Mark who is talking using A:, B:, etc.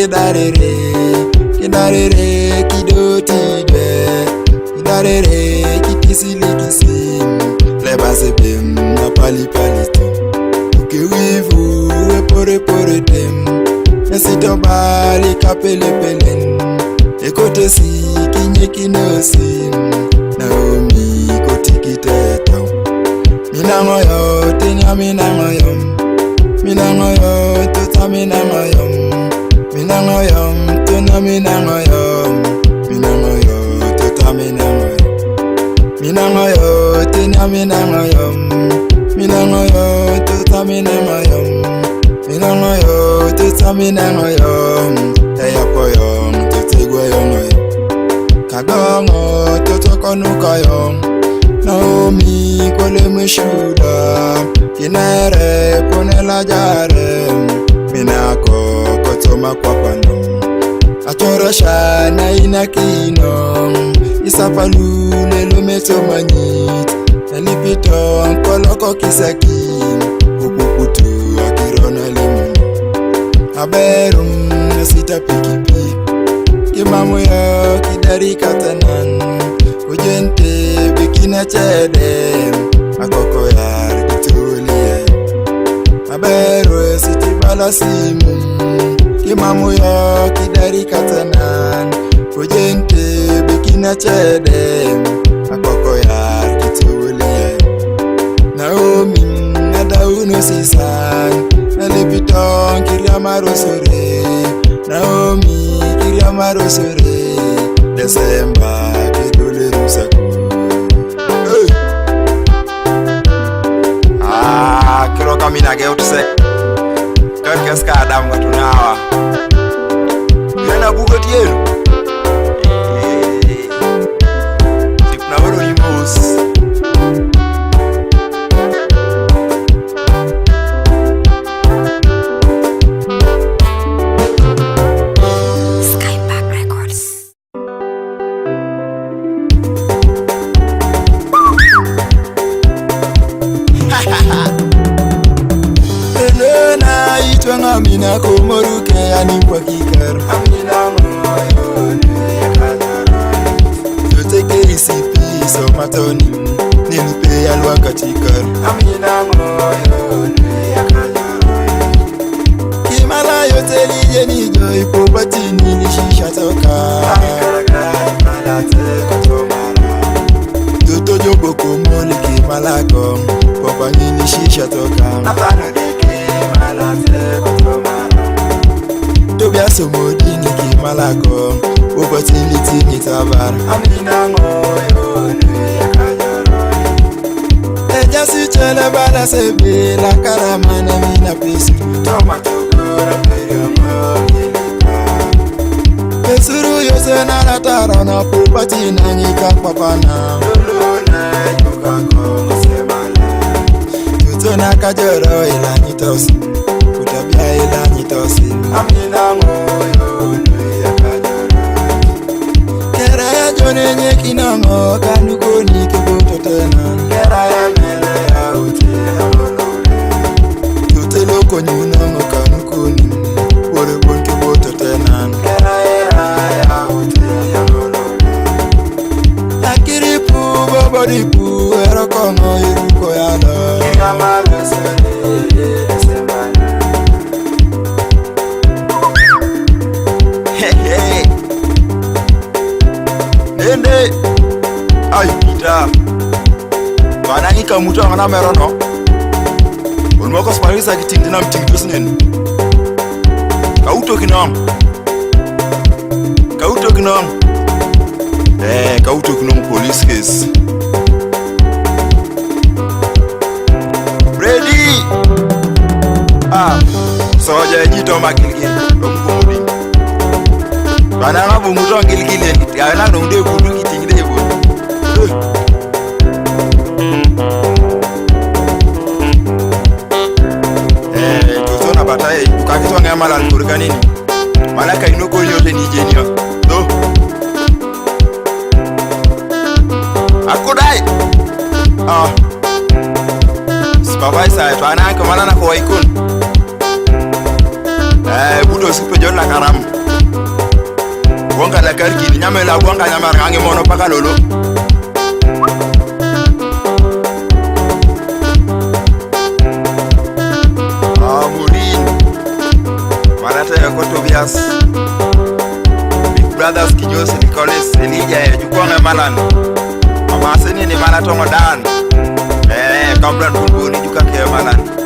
A: kidarere kidotide kidarere kikisilikisi lebase bem na pali palito ukiwivu pore dem esito bali kapelepelen ekotesi kinyekinosi Naomi kotikiteta minangoyo tenya minangoyo tuta minangoyo tuna minangoyo tuta minangoyo tenya minangoyo tuta minangoyo tuta minangoyo eyapoyo tutegweyo kagongo totokonukayo Naomi kole mishuda kinere ponela jare minako kotoma kwa pano achorosha na inakino isapalule lumetomanyit elipito koloko kisaki upuputu akirona limu aberum sita pikipi kimamu yo kidari katanan ujente bikina chede akoko yar kitulie aberu siti bala simu kimamu yo kidari katanan ujente bikina chede akoko yar kitulie Naomi nadauno sisan nalipiton kiriamarosore Naomi kiriamarosore Desemba kidole rusaku kiro kamina geutse kakeska adam watunawa yana bugotienu sipna woro limos Amina komoruke animpa kikar Amina moyo Yoteke isipi so matoni Nilipe alwa katikar Amina moyo Kimala yote lije nijo ipopati nilishisha toka Toto jobo komoli kimala kom Popa nilishisha toka Tobia somodini kimalako Obotiliti nitabar Amina ngoyo Eja si chele bala sebe La karamana mina pesu Tomatogora perio mwongilika Pesuru yose na latarana Popati na nyika papana Luluna yukako msemala Tutona kajoro ila nitosi Kutabia ila nitosi Amina ngoyo ya kajoro Kera ya jone nye kinango Kanukoni kiboto tena Kera ya mele ya uti ya molore Tuteloko nyunango kanukoni Bore bon kiboto tena Kera ya uti ya molore Akiripu babaripu Erokongo iruko yalo Kika marusore Nende ay pita bana nika mutu ngana merono onmoko sparisa kitingina mtingdusnen kauto kinom police case ready soja jito makilgin omkumudi bana ngabu mutu ngilgile yana nonde kudu kitingide bo tuzona bataye ukakitwa ngamala nkurkanini malaka inoko yote ni jenio do akudai supervisor twana kamala na kwa ikon budo Kinyo supe jon la karam Wonga la karki nyame la wonga nyama rangi mono paka lolo Murin Manata ya Kotobias Big Brothers Kinyosi Nicholas Elijah ya Jukonga Malan Mama Seni ni Manatongo Dan Kamran Bulbuni Jukake Malan